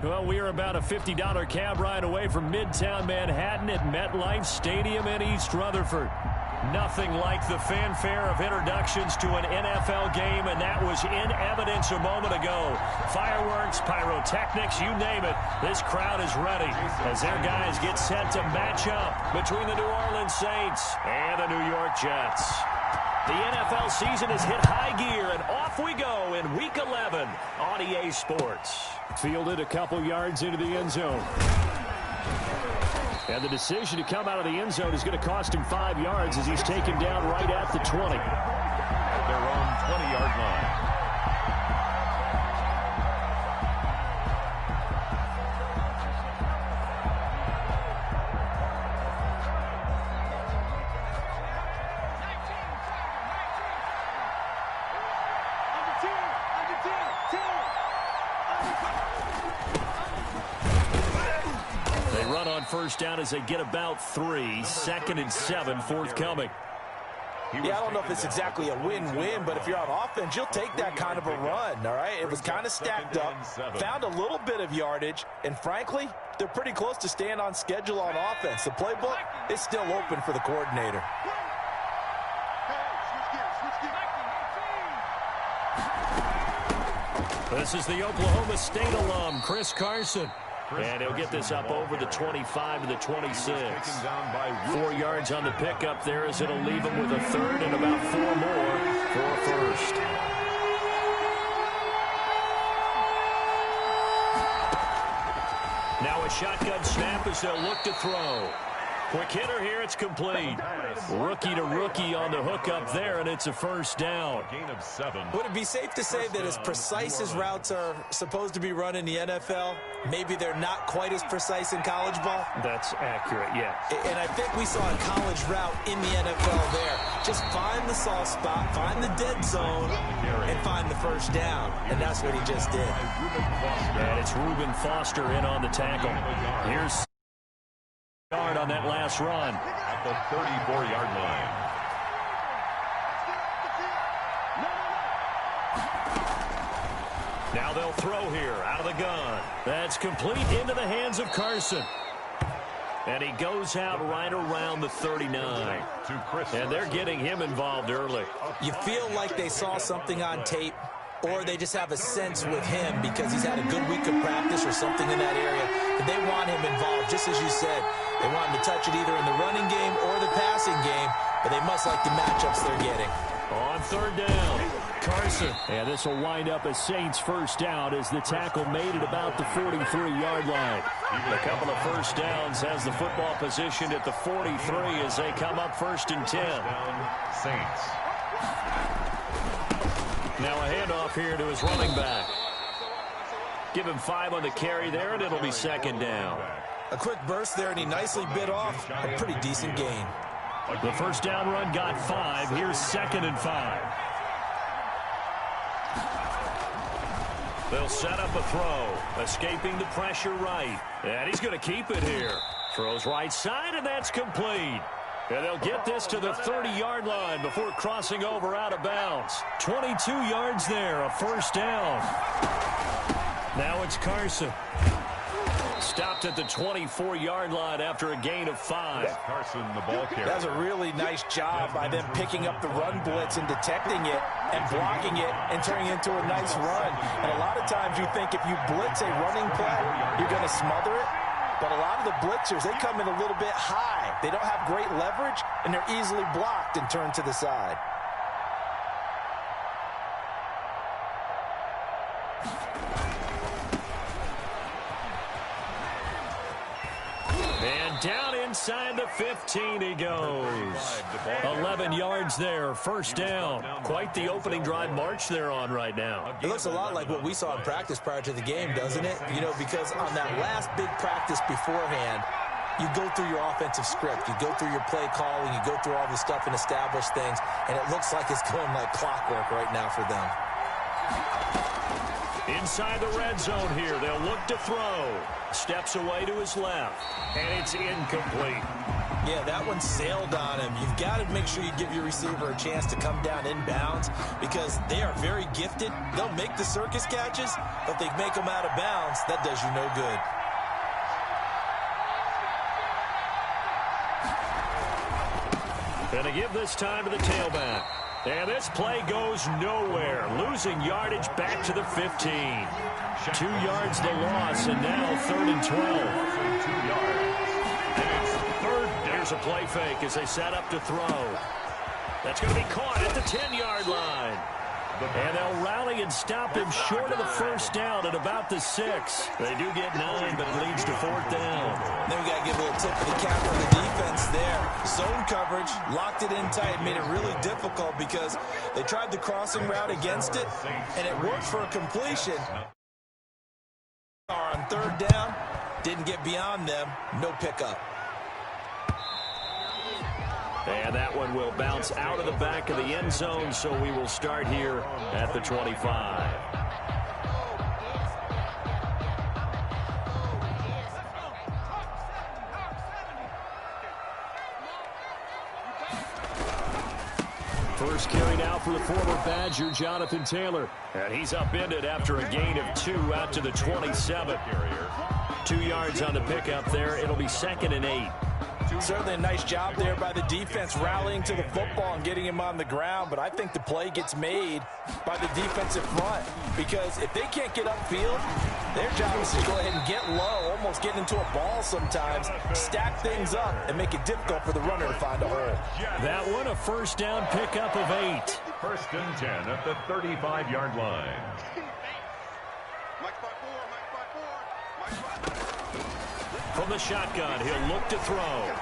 Well, we are about a $50 cab ride away from Midtown Manhattan at MetLife Stadium in East Rutherford. Nothing like the fanfare of introductions to an NFL game, and that was in evidence a moment ago. Fireworks, pyrotechnics, you name it. This crowd is ready as their guys get set to match up between the New Orleans Saints and the New York Jets. The NFL season has hit high gear, and off we go in Week 11 on EA Sports. Fielded a couple yards into the end zone. And the decision to come out of the end zone is going to cost him 5 yards as he's taken down right at the 20. At their own 20-yard line. First down as they get about 3. 2nd and 7 forthcoming. Yeah, I don't know if it's exactly a win-win, but if you're on offense, you'll take that kind of a run, all right? It was kind of stacked up, found a little bit of yardage, and frankly, they're pretty close to staying on schedule on offense. The playbook is still open for the coordinator. This is the Oklahoma State alum, Chris Carson. And he'll get this up over the 25 to the 26. 4 yards on the pickup there as it'll leave him with a third and about 4 more for a first. Now a shotgun snap as they'll look to throw. Quick hitter here, it's complete. Rookie to rookie on the hook up there, and it's a first down. Gain of 7. Would it be safe to say that as precise as routes are supposed to be run in the NFL, maybe they're not quite as precise in college ball? That's accurate, yes. And I think we saw a college route in the NFL there. Just find the soft spot, find the dead zone, and find the first down. And that's what he just did. And it's Reuben Foster in on the tackle. Here's yard on that last run. At the 34-yard line. Now they'll throw here out of the gun. That's complete into the hands of Carson. And he goes out right around the 39. And they're getting him involved early. You feel like they saw something on tape, or they just have a sense with him because he's had a good week of practice or something in that area. And they want him involved, just as you said. They want him to touch it either in the running game or the passing game, but they must like the matchups they're getting. On third down, Carson. And this will wind up a Saints first down as the tackle made it about the 43-yard line. A couple of first downs has the football positioned at the 43 as they come up 1st and 10. Saints. Now a handoff here to his running back. Give him 5 on the carry there, and it'll be 2nd down. A quick burst there, and he nicely bit off a pretty decent gain. The first down run got 5. Here's 2nd and 5. They'll set up a throw, escaping the pressure right. And he's going to keep it here. Throws right side, and that's complete. And they'll get this to the 30-yard line before crossing over out of bounds. 22 yards there, a first down. Now it's Carson. Stopped at the 24-yard line after a gain of 5. Carson, the ball carrier. That was a really nice job by them picking up the run blitz and detecting it and blocking it and turning it into a nice run. And a lot of times you think if you blitz a running play, you're going to smother it. But a lot of the blitzers, they come in a little bit high. They don't have great leverage, and they're easily blocked and turned to the side. And down inside the 15 he goes. 11 yards there, first down. Quite the opening drive march they're on right now. It looks a lot like what we saw in practice prior to the game, doesn't it? You know, because on that last big practice beforehand, you go through your offensive script. You go through your play calling. You go through all the stuff and establish things. And it looks like it's going like clockwork right now for them. Inside the red zone here. They'll look to throw. Steps away to his left. And it's incomplete. Yeah, that one sailed on him. You've got to make sure you give your receiver a chance to come down inbounds because they are very gifted. They'll make the circus catches, but if they make them out of bounds, that does you no good. Gonna give this time to the tailback. And this play goes nowhere. Losing yardage back to the 15. 2 yards the loss, and now 3rd and 12. 2 yards. And it's 3rd down. Here's a play fake as they set up to throw. That's going to be caught at the 10-yard line. And they'll rally and stop him short of the 1st down at about the 6. They do get 9, but it leads to 4th down. Then we got to give a little tip of the cap for the defense there. Zone coverage, locked it in tight, made it really difficult because they tried the crossing route against it, and it worked for a completion. On 3rd down, didn't get beyond them, no pickup. And that one will bounce out of the back of the end zone, so we will start here at the 25. First carry now for the former Badger, Jonathan Taylor. And he's upended after a gain of 2 out to the 27. 2 yards on the pickup there. It'll be 2nd and 8. Certainly a nice job there by the defense rallying to the football and getting him on the ground, but I think the play gets made by the defensive front because if they can't get upfield, their job is to go ahead and get low, almost get into a ball sometimes, stack things up, and make it difficult for the runner to find a hole. That one a 1st down pickup of 8. 1st and 10 at the 35-yard line. From the shotgun, he'll look to throw.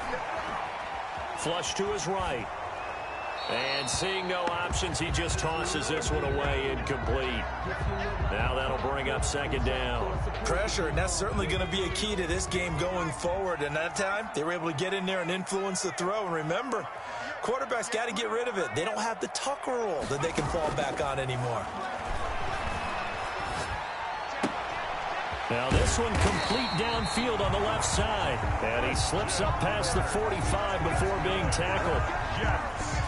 Flush to his right. And seeing no options, he just tosses this one away, incomplete. Now that'll bring up 2nd down. Pressure, and that's certainly going to be a key to this game going forward. And that time, they were able to get in there and influence the throw. And remember, quarterbacks got to get rid of it. They don't have the tuck rule that they can fall back on anymore. Now this one complete downfield on the left side. And he slips up past the 45 before being tackled.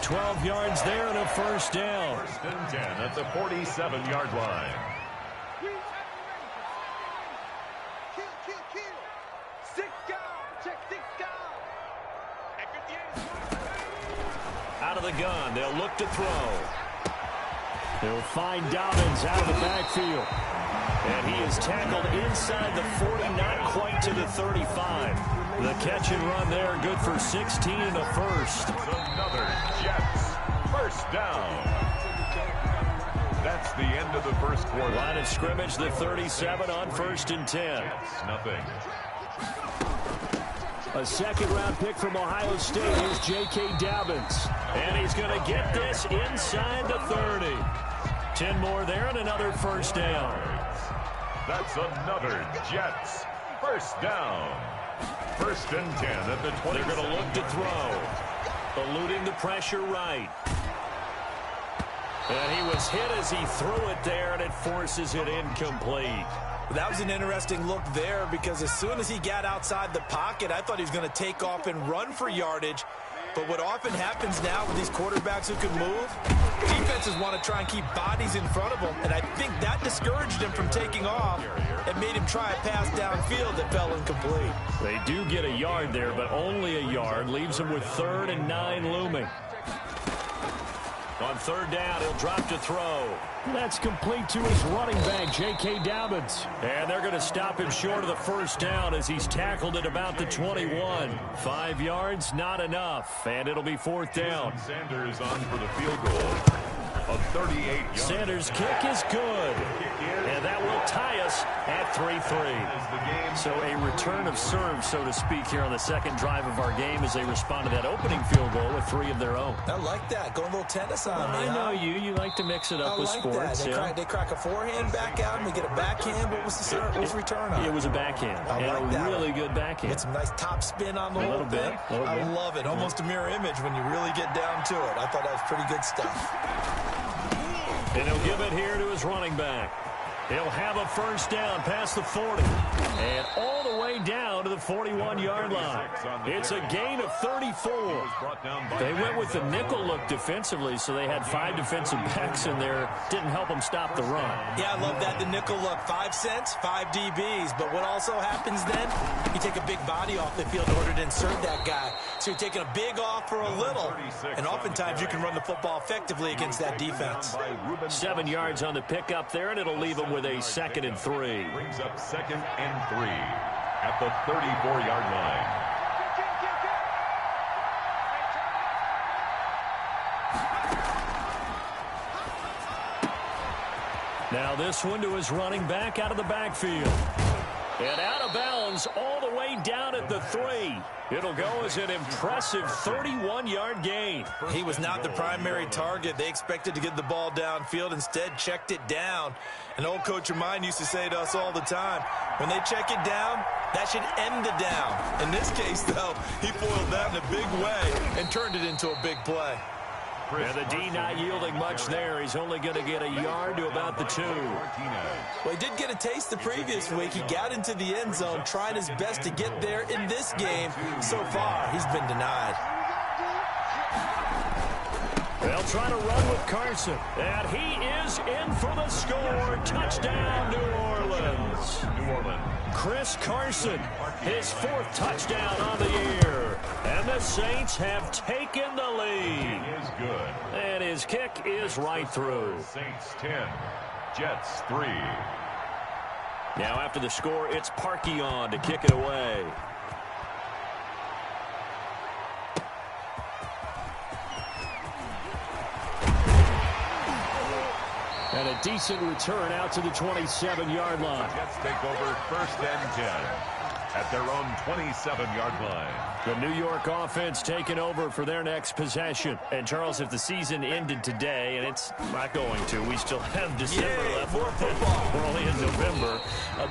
12 yards there and a 1st down. 1st and 10 at the 47-yard line. Out of the gun, they'll look to throw. They'll find Dobbins out of the backfield. And he is tackled inside the 40, not quite to the 35. The catch and run there, good for 16 and a 1st. Another Jets 1st down. That's the end of the 1st quarter. Line of scrimmage, the 37 on 1st and 10. Jets, nothing. A 2nd-round pick from Ohio State is J.K. Dobbins. And he's going to get this inside the 30. 10 more there and another 1st down. That's another Jets 1st down. 1st and 10 at the 20. They're going to look to throw. Eluding the pressure right. And he was hit as he threw it there, and it forces it incomplete. That was an interesting look there because as soon as he got outside the pocket, I thought he was going to take off and run for yardage. But what often happens now with these quarterbacks who can move, defenses want to try and keep bodies in front of them, and I think that discouraged him from taking off and made him try a pass downfield that fell incomplete. They do get a yard there, but only a yard. Leaves him with 3rd and 9 looming. On 3rd down, he'll drop to throw. That's complete to his running back, J.K. Dobbins. And they're going to stop him short of the 1st down as he's tackled at about the 21. 5 yards, not enough. And it'll be 4th down. Sanders on for the field goal. A 38-yard. Sanders' kick is good. And that will tie us at 3-3. So a return of serve, so to speak, here on the 2nd drive of our game as they respond to that opening field goal with 3 of their own. I like that. Going a little tennis on me. I know you. You like to mix it up with sports. They crack a forehand back out and they get a backhand. What was the serve? What was the return on? It was a backhand. And a really good backhand. Get some nice top spin on the whole thing. I love it. Almost a mirror image when you really get down to it. I thought that was pretty good stuff. And he'll give it here to his running back. He'll have a first down past the 40. And all the way down to the 41-yard line. It's a gain of 34. They went with the nickel look defensively, so they had 5 defensive backs in there. Didn't help them stop the run. Yeah, I love that, the nickel look. 5 cents, 5 DBs. But what also happens then, you take a big body off the field in order to insert that guy. So you're taking a big off for a little. And oftentimes you can run the football effectively against that defense. 7 yards on the pickup there, and it'll leave them with a 2nd and 3. Brings up 2nd and 3 at the 34-yard line. Now this one to his running back out of the backfield. And out of bounds all the way down at the 3. It'll go as an impressive 31-yard gain. He was not the primary target. They expected to get the ball downfield. Instead, checked it down. An old coach of mine used to say to us all the time, when they check it down, that should end the down. In this case, though, he foiled that in a big way and turned it into a big play. And the D not yielding much there. He's only going to get a yard to about the 2. Well, he did get a taste the previous week. He got into the end zone, trying his best to get there in this game. So far, he's been denied. They'll try to run with Carson. And he is in for the score. Touchdown, New Orleans. Chris Carson, his 4th touchdown on the year. And the Saints have taken the lead. He is good. And his kick is right through. Saints 10, Jets 3. Now after the score, it's Parkey on to kick it away. And a decent return out to the 27-yard line. Jets take over 1st and 10 at their own 27-yard line. The New York offense taking over for their next possession. And, Charles, if the season ended today, and it's not going to, we still have December left. More football. We're only in November.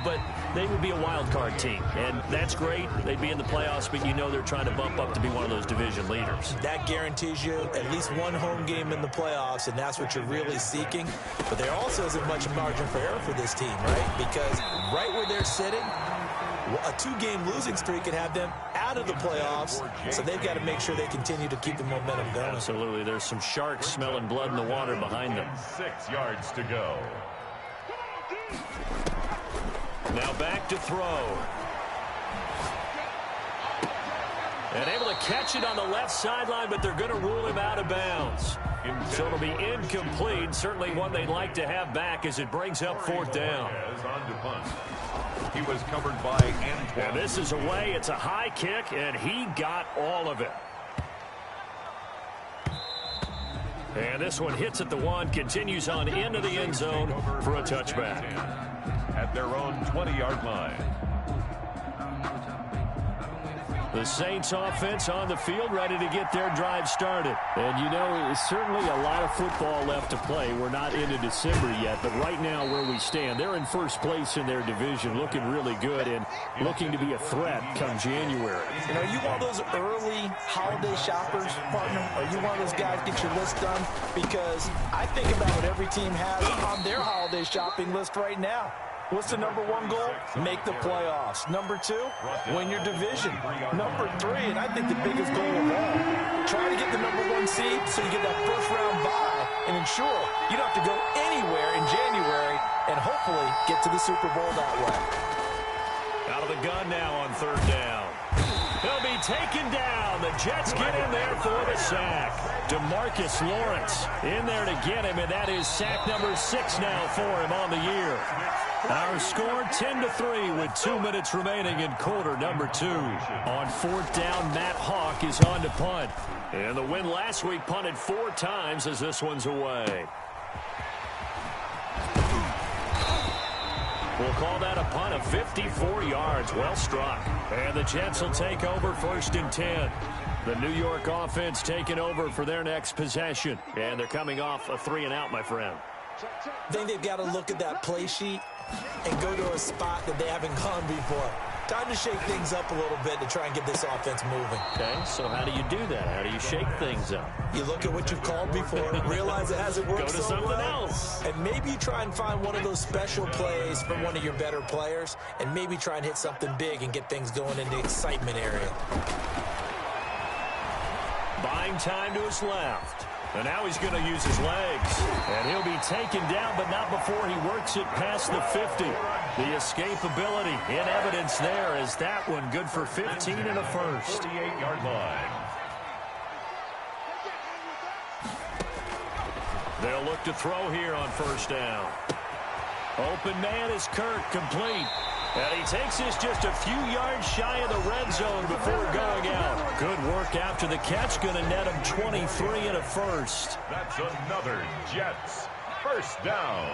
But they would be a wild card team. And that's great. They'd be in the playoffs, but you know they're trying to bump up to be one of those division leaders. That guarantees you at least one home game in the playoffs, and that's what you're really seeking. But there also isn't much margin for error for this team, right? Because right where they're sitting, a 2-game losing streak could have them out of the playoffs, so they've got to make sure they continue to keep the momentum going. Absolutely. There's some sharks smelling blood in the water behind them. 6 yards to go. Now back to throw. And able to catch it on the left sideline, but they're going to rule him out of bounds. So it'll be incomplete. Certainly one they'd like to have back as it brings up 4th down. He was covered by Antoine. And this is away. It's a high kick, and he got all of it. And this one hits at the 1, continues on into the end zone for a touchback. At their own 20-yard line. The Saints offense on the field, ready to get their drive started. And you know, it's certainly a lot of football left to play. We're not into December yet, but right now where we stand, they're in first place in their division, looking really good and looking to be a threat come January. And are you one of those early holiday shoppers, partner? Are you one of those guys get your list done? Because I think about what every team has on their holiday shopping list right now. What's the number 1 goal? Make the playoffs. Number 2, win your division. Number 3, and I think the biggest goal of all, try to get the number 1 seed so you get that first-round bye and ensure you don't have to go anywhere in January and hopefully get to the Super Bowl that way. Out of the gun now on 3rd down. He'll be taken down. The Jets get in there for the sack. DeMarcus Lawrence in there to get him, and that is sack number 6 now for him on the year. Our score 10-3 with 2 minutes remaining in quarter number 2. On 4th down, Matt Hawk is on to punt. And the win last week punted 4 times as this one's away. We'll call that a punt of 54 yards. Well struck. And the Jets will take over 1st and 10. The New York offense taking over for their next possession. And they're coming off a 3-and-out, my friend. I think they've got to look at that play sheet and go to a spot that they haven't gone before. Time to shake things up a little bit to try and get this offense moving. Okay, so how do you do that? How do you shake things up? You look at what you've called before, realize it hasn't worked Go to so something well, else. and maybe you try and find one of those special plays from one of your better players, and maybe try and hit something big and get things going in the excitement area. Buying time to his left. And now he's going to use his legs. And he'll be taken down, but not before he works it past the 50. The escapability in evidence there as that one good for 15 and a first. 48-yard line. They'll look to throw here on first down. Open man is Kirk, complete. And he takes this just a few yards shy of the red zone before going out. Good work after the catch. Going to net him 23 and a first. That's another Jets first down.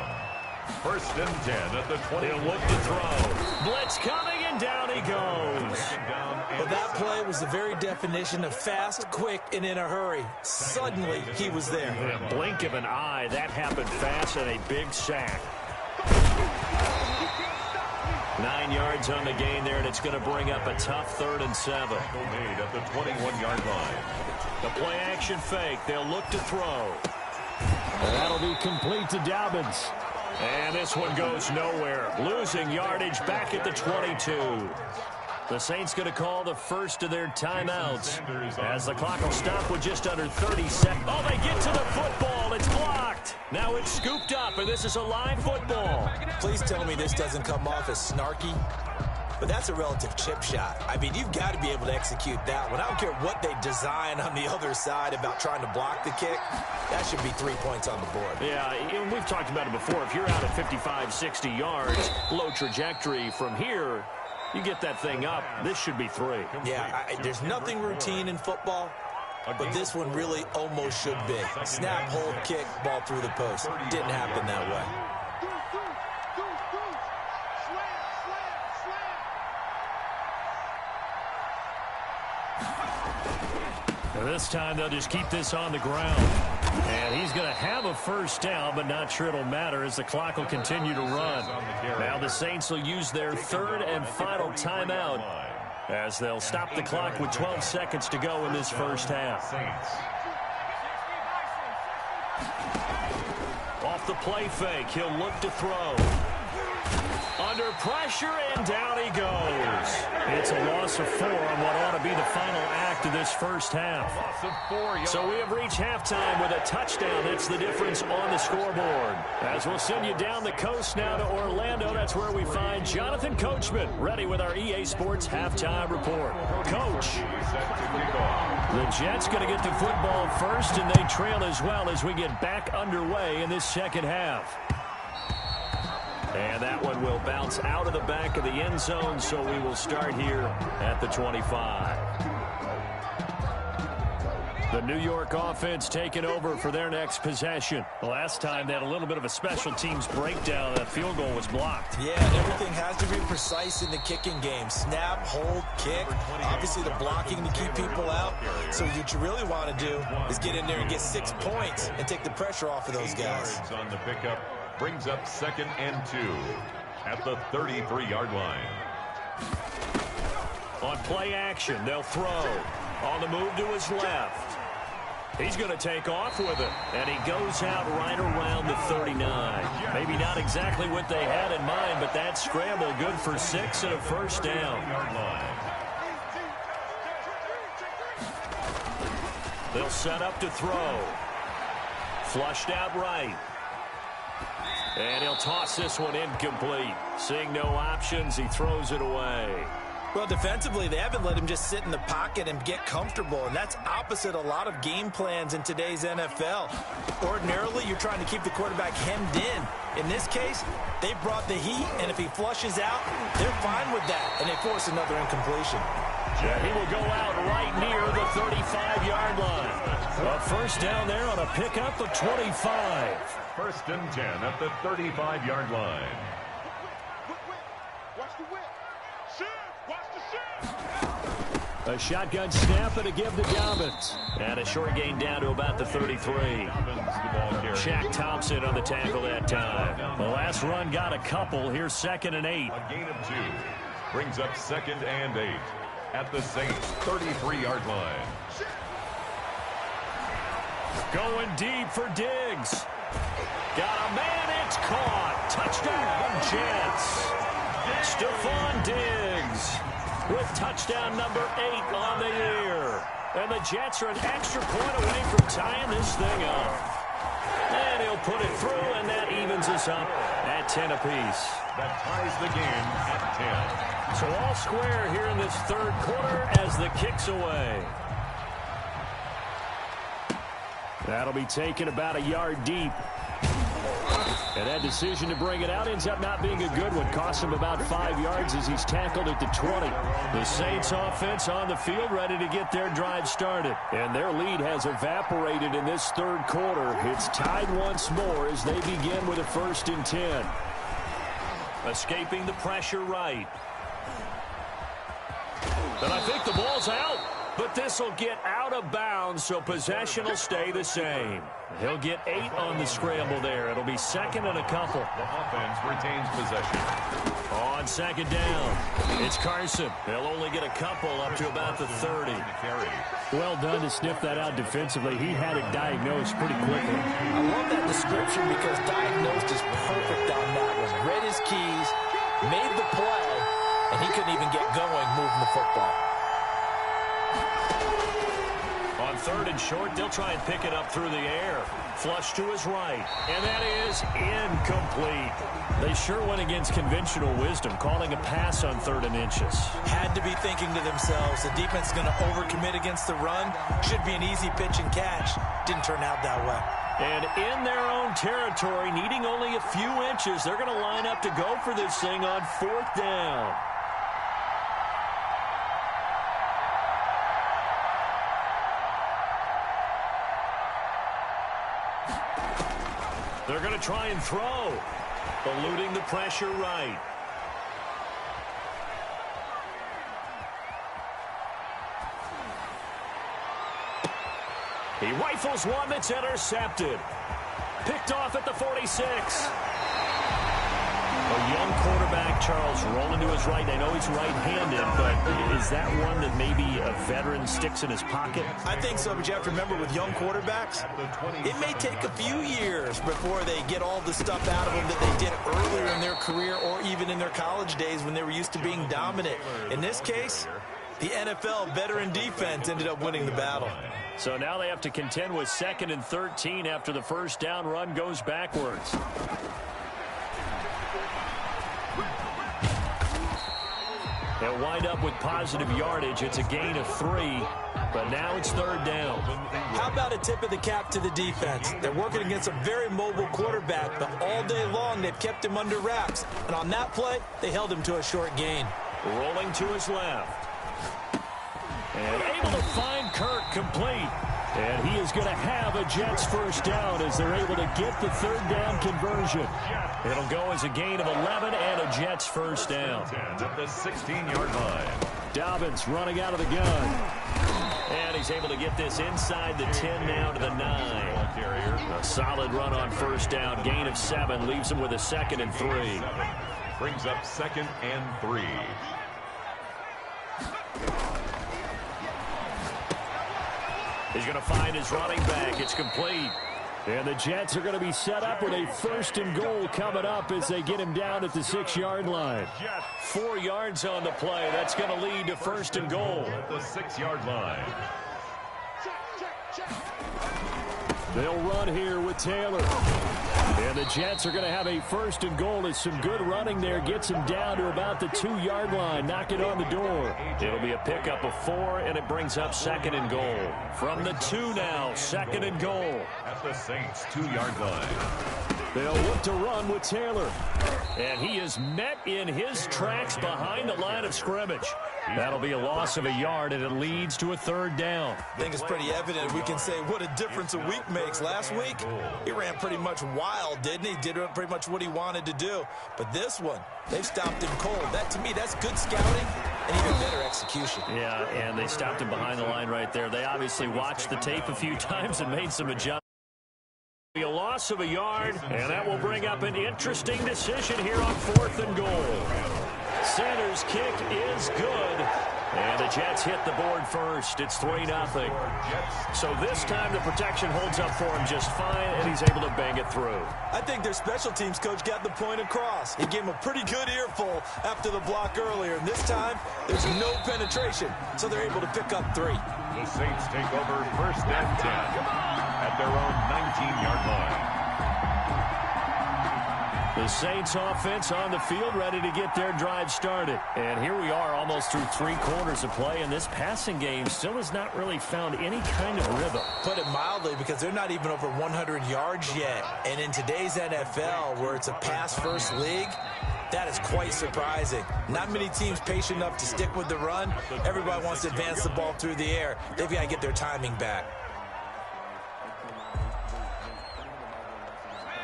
First and 10 at the 20. He'll look to throw. Blitz coming, and down he goes. Well, that play was the very definition of fast, quick, and in a hurry. Suddenly, he was there. In a blink of an eye, that happened fast, and a big sack. 9 yards on the gain there, and it's going to bring up a tough 3rd and 7. Made at the 21-yard line. The play action fake. They'll look to throw. That'll be complete to Dobbins. And this one goes nowhere. Losing yardage back at the 22. The Saints going to call the first of their timeouts as the clock will stop with just under 30 seconds. Oh, they get to the football. It's blocked. Now it's scooped up, and this is a live football. Please tell me this doesn't come off as snarky, but that's a relative chip shot. I mean, you've got to be able to execute that one. I don't care what they design on the other side about trying to block the kick. That should be 3 points on the board. Yeah, we've talked about it before. If you're out at 55, 60 yards, low trajectory from here, you get that thing up, this should be 3. Yeah, there's nothing routine in football, but this one really almost should be. Snap, hold, kick, ball through the post. Didn't happen that way. This time they'll just keep this on the ground. And he's going to have a first down, but not sure it'll matter as the clock will continue to run. Now the Saints will use their 3rd and final timeout as they'll stop the clock with 12 seconds to go in this first half. Off the play fake, he'll look to throw. Under pressure, and down he goes. It's a loss of 4 on what ought to be the final act of this first half. So we have reached halftime with a touchdown. That's the difference on the scoreboard. As we'll send you down the coast now to Orlando, that's where we find Jonathan Coachman, ready with our EA Sports halftime report. Coach. The Jets going to get the football first, and they trail as well as we get back underway in this second half. And that one will bounce out of the back of the end zone, so we will start here at the 25. The New York offense taking over for their next possession. Last time they had a little bit of a special teams breakdown. That field goal was blocked. Yeah, everything has to be precise in the kicking game. Snap, hold, kick. Obviously the blocking to keep people out. So what you really want to do is get in there and get 6 points and take the pressure off of those guys. On the pickup brings up 2nd and 2 at the 33-yard line. On play action, they'll throw. On the move to his left. He's going to take off with it, and he goes out right around the 39. Maybe not exactly what they had in mind, but that scramble good for 6 and a first down. They'll set up to throw. Flushed out right. And he'll toss this one incomplete. Seeing no options, he throws it away. Well, defensively, they haven't let him just sit in the pocket and get comfortable, and that's opposite a lot of game plans in today's NFL. Ordinarily, you're trying to keep the quarterback hemmed in. In this case, they brought the heat, and if he flushes out, they're fine with that, and they force another incompletion. Yeah, he will go out right near the 35-yard line. A first down there on a pickup of 25. 1st and 10 at the 35-yard line. A shotgun snap and a give to Dobbins. And a short gain down to about the 33. Shaq Thompson on the tackle that time. The last run got a couple. Here's 2nd and 8. A gain of 2. Brings up 2nd and 8 at the Saints' 33-yard line. Going deep for Diggs. Got a man, it's caught. Touchdown, Jets. Stephon Diggs with touchdown number 8 on the year. And the Jets are an extra point away from tying this thing up. And he'll put it through, and that evens us up at 10 apiece. That ties the game at 10. So all square here in this third quarter as the kick's away. That'll be taken about a yard deep. And that decision to bring it out ends up not being a good one. Costs him about 5 yards as he's tackled at the 20. The Saints offense on the field ready to get their drive started. And their lead has evaporated in this third quarter. It's tied once more as they begin with a 1st and 10. Escaping the pressure right. And I think the ball's out. But this will get out of bounds, so possession will stay the same. He'll get 8 on the scramble there. It'll be 2nd and a couple. The offense retains possession. On 2nd down, it's Carson. They'll only get a couple up to about the 30. Well done to sniff that out defensively. He had it diagnosed pretty quickly. I love that description because diagnosed is perfect on that one. Read his keys, made the play, and he couldn't even get going moving the football. On 3rd and short, they'll try and pick it up through the air. Flush to his right. And that is incomplete. They sure went against conventional wisdom, calling a pass on 3rd and inches. Had to be thinking to themselves, the defense is going to overcommit against the run. Should be an easy pitch and catch. Didn't turn out that way. And in their own territory, needing only a few inches, they're going to line up to go for this thing on 4th down. They're going to try and throw. Eluding the pressure right. He rifles one that's intercepted. Picked off at the 46. A young quarterback, Charles, rolling to his right. I know he's right-handed, but is that one that maybe a veteran sticks in his pocket? I think so, but you have to remember with young quarterbacks, it may take a few years before they get all the stuff out of them that they did earlier in their career or even in their college days when they were used to being dominant. In this case, the NFL veteran defense ended up winning the battle. So now they have to contend with 2nd and 13 after the 1st down run goes backwards. They'll wind up with positive yardage. It's a gain of 3, but now it's 3rd down. How about a tip of the cap to the defense? They're working against a very mobile quarterback, but all day long they've kept him under wraps. And on that play, they held him to a short gain. Rolling to his left. And able to find Kirk complete. And he is going to have a Jets 1st down as they're able to get the 3rd down conversion. It'll go as a gain of 11 and a Jets 1st down. At the 16-yard line. Dobbins running out of the gun. And he's able to get this inside the 10 now to the 9. A solid run on 1st down. Gain of 7 leaves him with a 2nd and 3. Brings up 2nd and 3. He's going to find his running back. It's complete. And the Jets are going to be set up with a 1st and goal coming up as they get him down at the 6-yard line. 4 yards on the play. That's going to lead to 1st and goal. At the 6-yard line. They'll run here with Taylor. And the Jets are going to have a 1st and goal as some good running there gets him down to about the 2-yard line. Knock it on the door. It'll be a pickup of 4, and it brings up 2nd and goal. From the 2 now, 2nd and goal. At the Saints' 2-yard line. They'll look to run with Taylor. And he is met in his tracks behind the line of scrimmage. That'll be a loss of a yard, and it leads to a 3rd down. I think it's pretty evident. We can say what a difference a week makes. Last week, he ran pretty much wild, didn't he? Did pretty much what he wanted to do. But this one, they've stopped him cold. That, to me, that's good scouting and even better execution. Yeah, and they stopped him behind the line right there. They obviously watched the tape a few times and made some adjustments. A loss of a yard, and that will bring up an interesting decision here on 4th and goal. Sanders' kick is good. And the Jets hit the board first. It's 3-0. So this time the protection holds up for him just fine, and he's able to bang it through. I think their special teams coach got the point across. He gave him a pretty good earful after the block earlier. And this time, there's no penetration, so they're able to pick up 3. The Saints take over 1st and 10 at their own 19-yard line. The Saints offense on the field ready to get their drive started. And here we are almost through 3 quarters of play, and this passing game still has not really found any kind of rhythm. Put it mildly, because they're not even over 100 yards yet. And in today's NFL, where it's a pass-first league, that is quite surprising. Not many teams patient enough to stick with the run. Everybody wants to advance the ball through the air. They've got to get their timing back.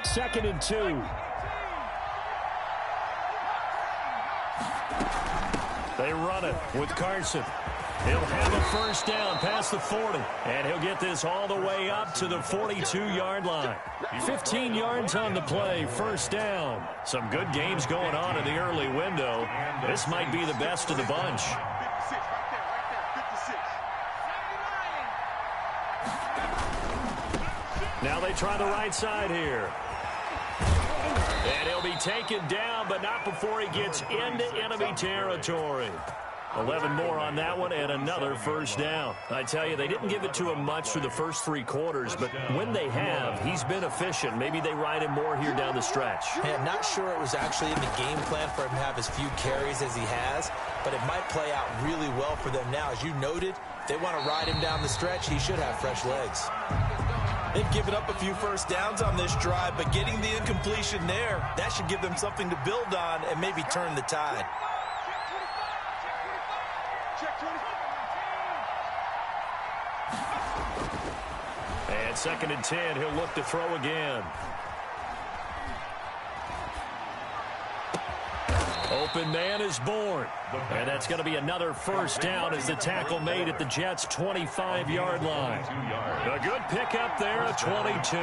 2nd and 2. They run it with Carson. He'll have a first down past the 40. And he'll get this all the way up to the 42-yard line. 15 yards on the play, first down. Some good games going on in the early window. This might be the best of the bunch. Now they try the right side here. And he'll be taken down, but not before he gets into enemy territory. 11 more on that one, and another first down. I tell you, they didn't give it to him much through the first 3 quarters, but when they have, he's been efficient. Maybe they ride him more here down the stretch. Man, not sure it was actually in the game plan for him to have as few carries as he has, but it might play out really well for them now. As you noted, if they want to ride him down the stretch, he should have fresh legs. They've given up a few first downs on this drive, but getting the incompletion there, that should give them something to build on and maybe turn the tide. And 2nd and 10, he'll look to throw again. Open man is born. And that's going to be another first down as the tackle made at the Jets' 25-yard line. A good pickup there at 22.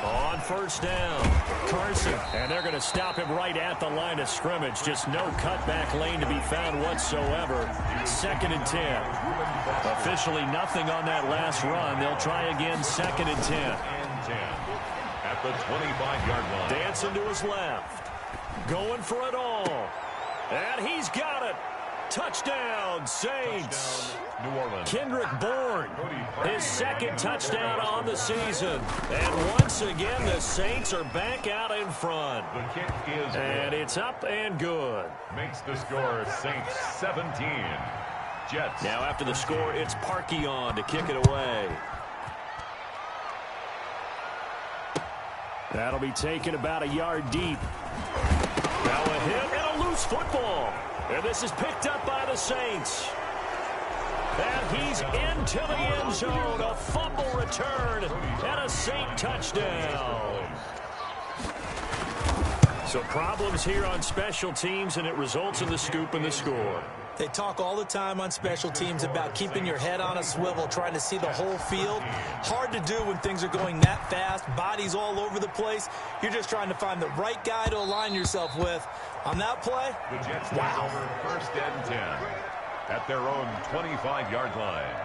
On first down, Carson. And they're going to stop him right at the line of scrimmage. Just no cutback lane to be found whatsoever. 2nd and 10. Officially nothing on that last run. They'll try again 2nd and 10. At the 25-yard line. Dancing to his left. Going for it all. And he's got it. Touchdown, Saints. New Orleans. Kendrick Bourne, his 2nd touchdown on the season. And once again, the Saints are back out in front. The kick is and good. It's up and good. Makes the score Saints 17. Jets. Now after the score, it's Parkey on to kick it away. That'll be taken about a yard deep. Now a hit and a loose football. And this is picked up by the Saints. And he's into the end zone. A fumble return and a Saint touchdown. So problems here on special teams, and it results in the scoop and the score. They talk all the time on special teams about keeping your head on a swivel, trying to see the whole field. Hard to do when things are going that fast, bodies all over the place. You're just trying to find the right guy to align yourself with. On that play, the Jets wow. Take over 1st and 10 at their own 25-yard line.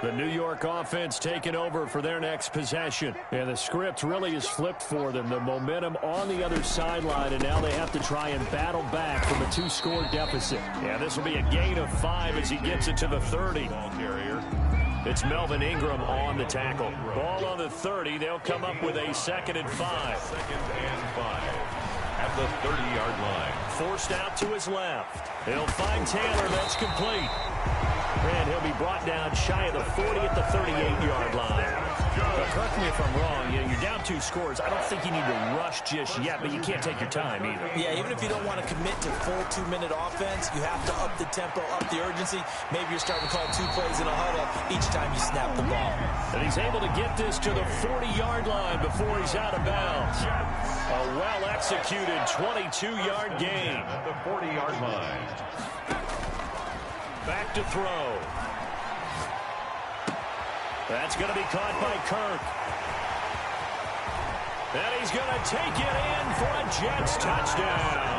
The New York offense taking over for their next possession. And the script really is flipped for them. The momentum on the other sideline, and now they have to try and battle back from a 2-score deficit. Yeah, this will be a gain of 5 as he gets it to the 30. Ball carrier. It's Melvin Ingram on the tackle. Ball on the 30. They'll come up with a 2nd and 5. 2nd and 5 at the 30-yard line. Forced out to his left. He'll find Taylor. That's complete. And he'll be brought down shy of the 40 at the 38-yard line. But correct me if I'm wrong. You know, you're down 2 scores. I don't think you need to rush just yet, but you can't take your time either. Yeah, even if you don't want to commit to full 2-minute offense, you have to up the tempo, up the urgency. Maybe you're starting to call 2 plays in a huddle each time you snap the ball. And he's able to get this to the 40-yard line before he's out of bounds. A well-executed 22-yard gain. At the 40-yard line. Back to throw. That's going to be caught by Kirk. And he's going to take it in for a Jets touchdown.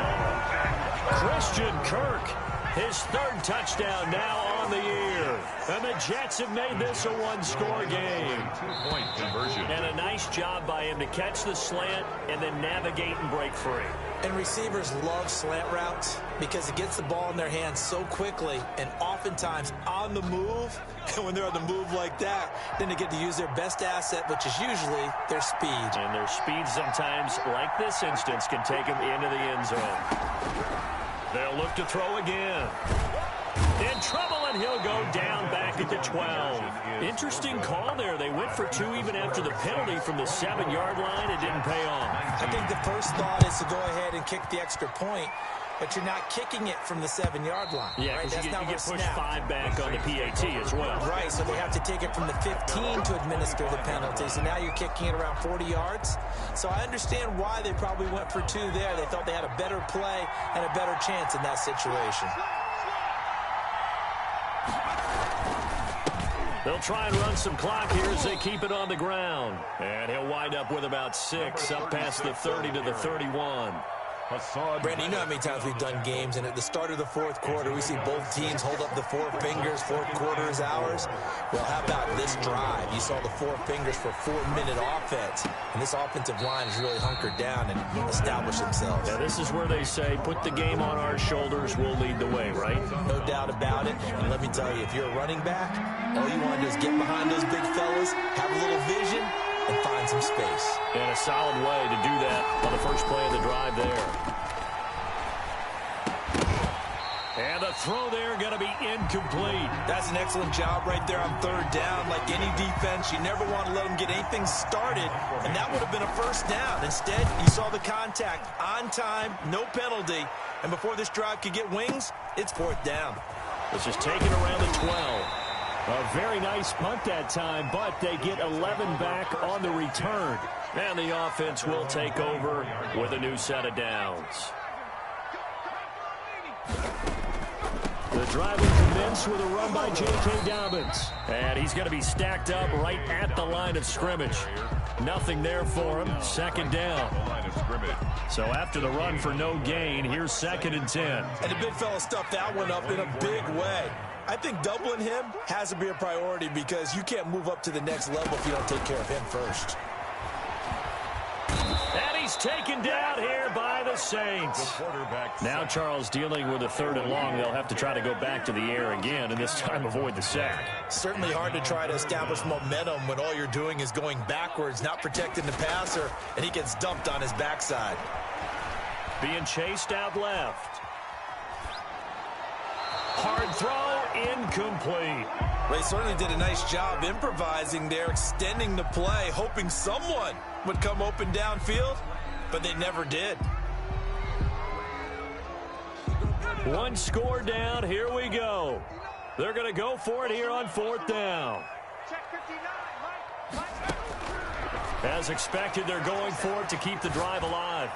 Christian Kirk, his third touchdown now on the year. And the Jets have made this a one-score game. Two-point conversion. And a nice job by him to catch the slant and then navigate and break free. And receivers love slant routes because it gets the ball in their hands so quickly and oftentimes on the move. And when they're on the move like that, then they get to use their best asset, which is usually their speed. And their speed sometimes, like this instance, can take them into the end zone. They'll look to throw again. In trouble, and he'll go down back at the 12. Interesting call there. They went for two even after the penalty from the 7-yard line. It didn't pay off. I think the first thought is to go ahead and kick the extra point, but you're not kicking it from the 7-yard line. Yeah, because you get pushed 5 back on the PAT as well. Right, so they have to take it from the 15 to administer the penalty. So now you're kicking it around 40 yards. So I understand why they probably went for two there. They thought they had a better play and a better chance in that situation. They'll try and run some clock here as they keep it on the ground. And he'll wind up with about 6, up past the 30 to the 31. Brandon, you know how many times we've done games, and at the start of the fourth quarter, we see both teams hold up the 4 fingers, fourth quarter is ours. Well, how about this drive? You saw the 4 fingers for 4-minute offense, and this offensive line has really hunkered down and established themselves. Yeah, this is where they say, put the game on our shoulders, we'll lead the way, right? No doubt about it, and let me tell you, if you're a running back, all you want to do is get behind those big fellas, have a little vision, and find some space. And a solid way to do that on the first play of the drive there. And the throw there going to be incomplete. That's an excellent job right there on third down. Like any defense, you never want to let them get anything started, and that would have been a first down. Instead, you saw the contact on time, no penalty, and before this drive could get wings, it's fourth down. This is taken around the 12. A very nice punt that time, but they get 11 back on the return. And the offense will take over with a new set of downs. The drive will commence with a run by J.K. Dobbins. And he's going to be stacked up right at the line of scrimmage. Nothing there for him. Second down. So after the run for no gain, here's 2nd and 10. And the big fella stuffed that one up in a big way. I think doubling him has to be a priority because you can't move up to the next level if you don't take care of him first. And he's taken down here by the Saints. Now Charles dealing with a 3rd and long. They'll have to try to go back to the air again and this time avoid the sack. Certainly hard to try to establish momentum when all you're doing is going backwards, not protecting the passer, and he gets dumped on his backside. Being chased out left. Hard throw, incomplete. They certainly did a nice job improvising there, extending the play, hoping someone would come open downfield, but they never did. One score down, here we go. They're going to go for it here on 4th down. As expected, they're going for it to keep the drive alive.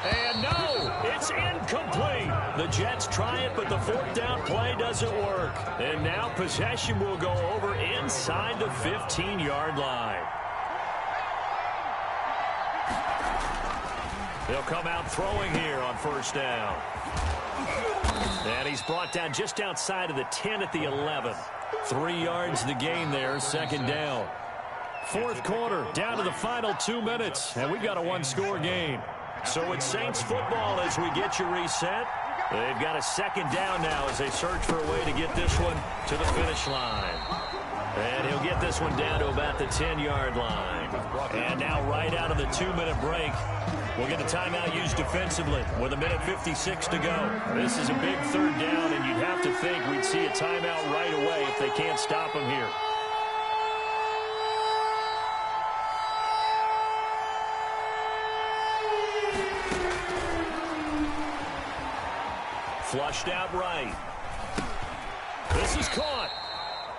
And no, it's incomplete. The Jets try it, but the 4th down play doesn't work. And now possession will go over inside the 15-yard line. They'll come out throwing here on 1st down. And he's brought down just outside of the 10 at the 11. 3 yards the gain there, 2nd down. 4th quarter, down to the final 2 minutes, and we've got a one-score game. So it's Saints football as we get you reset. They've got a 2nd down now as they search for a way to get this one to the finish line. And he'll get this one down to about the 10-yard line. And now right out of the 2-minute break, we'll get a timeout used defensively with 1:56 to go. This is a big 3rd down, and you'd have to think we'd see a timeout right away if they can't stop him here. Flushed out right. This is caught.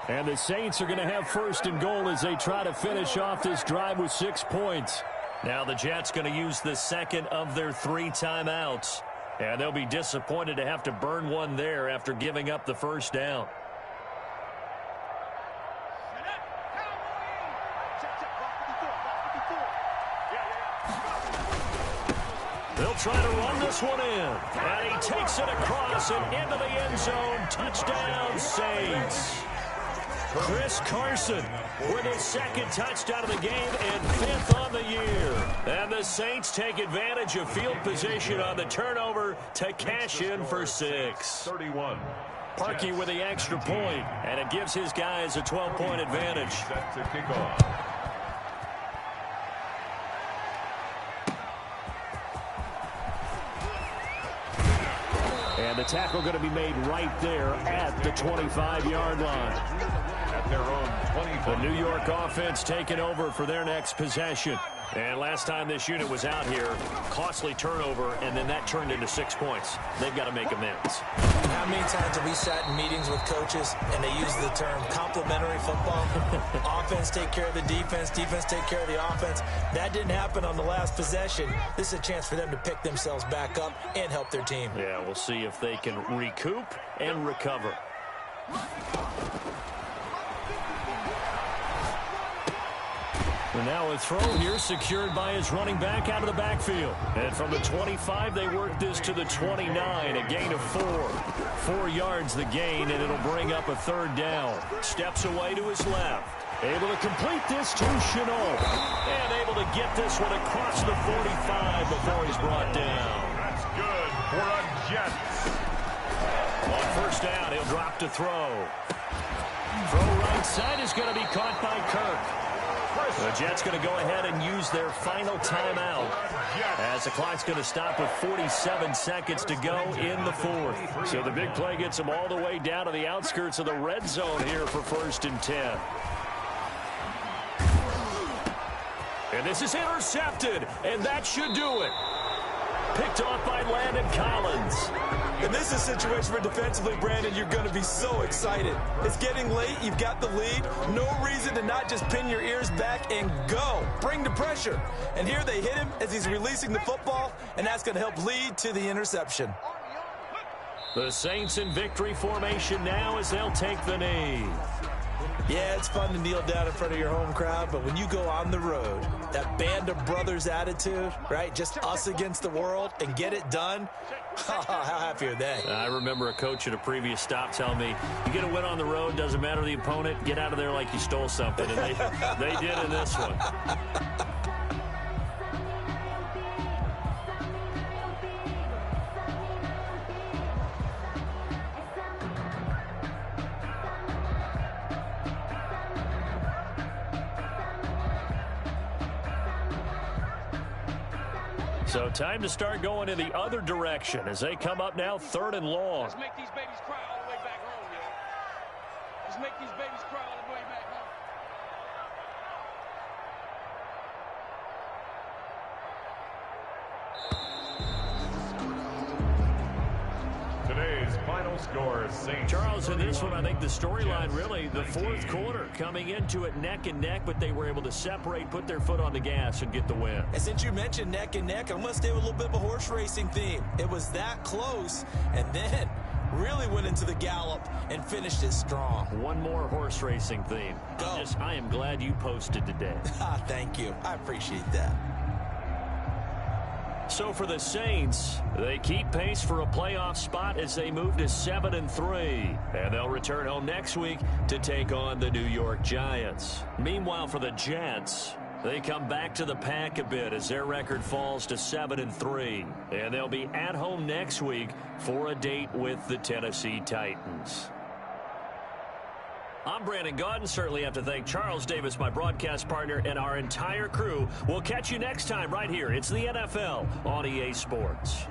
And the Saints are going to have 1st and goal as they try to finish off this drive with 6 points. Now the Jets going to use the 2nd of their 3 timeouts. And they'll be disappointed to have to burn one there after giving up the 1st down. They'll try to run this one in. And he takes it across and into the end zone. Touchdown, Saints. Chris Carson with his second touchdown of the game and 5th on the year. And the Saints take advantage of field position on the turnover to cash in for 6. 31. Parkey with the extra point, and it gives his guys a 12-point advantage. Set to kick off. And the tackle going to be made right there at the 25-yard line. At their own 25. The New York offense taking over for their next possession. And last time this unit was out here, costly turnover, and then that turned into 6 points. They've got to make amends. How many times have we sat in meetings with coaches and they use the term complementary football? Offense take care of the defense, defense take care of the offense. That didn't happen on the last possession. This is a chance for them to pick themselves back up and help their team. Yeah, we'll see if they can recoup and recover. And now a throw here secured by his running back out of the backfield. And from the 25, they work this to the 29, a gain of 4. 4 yards the gain, and it'll bring up a 3rd down. Steps away to his left. Able to complete this to Chenault. And able to get this one across the 45 before he's brought down. That's good for a Jets. On 1st down, he'll drop to throw. Throw right side is going to be caught by Kirk. The Jets going to go ahead and use their final timeout as the clock's going to stop with 47 seconds to go in the 4th. So the big play gets them all the way down to the outskirts of the red zone here for 1st and 10. And this is intercepted, and that should do it. Picked off by Landon Collins. And this is a situation where defensively, Brandon, you're going to be so excited. It's getting late. You've got the lead. No reason to not just pin your ears back and go. Bring the pressure. And here they hit him as he's releasing the football, and that's going to help lead to the interception. The Saints in victory formation now as they'll take the knee. Yeah, it's fun to kneel down in front of your home crowd, but when you go on the road, that band of brothers attitude, right? Just us against the world and get it done. How happy are they? I remember a coach at a previous stop telling me, you get a win on the road, doesn't matter the opponent, get out of there like you stole something. And they did in this one. So time to start going in the other direction as they come up now 3rd and long. Let's make these babies cry all the way back home, man. Let's make these babies cry all the way back home. Today's final score, Saints. Charles, in this one, I think the storyline really, the 4th quarter, coming into it neck and neck, but they were able to separate, put their foot on the gas, and get the win. And since you mentioned neck and neck, I'm going to stay with a little bit of a horse racing theme. It was that close, and then really went into the gallop and finished it strong. One more horse racing theme. Go. I am glad you posted today. Thank you. I appreciate that. So for the Saints, they keep pace for a playoff spot as they move to 7-3. And they'll return home next week to take on the New York Giants. Meanwhile, for the Jets, they come back to the pack a bit as their record falls to 7-3. And they'll be at home next week for a date with the Tennessee Titans. I'm Brandon Gaudin. Certainly have to thank Charles Davis, my broadcast partner, and our entire crew. We'll catch you next time right here. It's the NFL on EA Sports.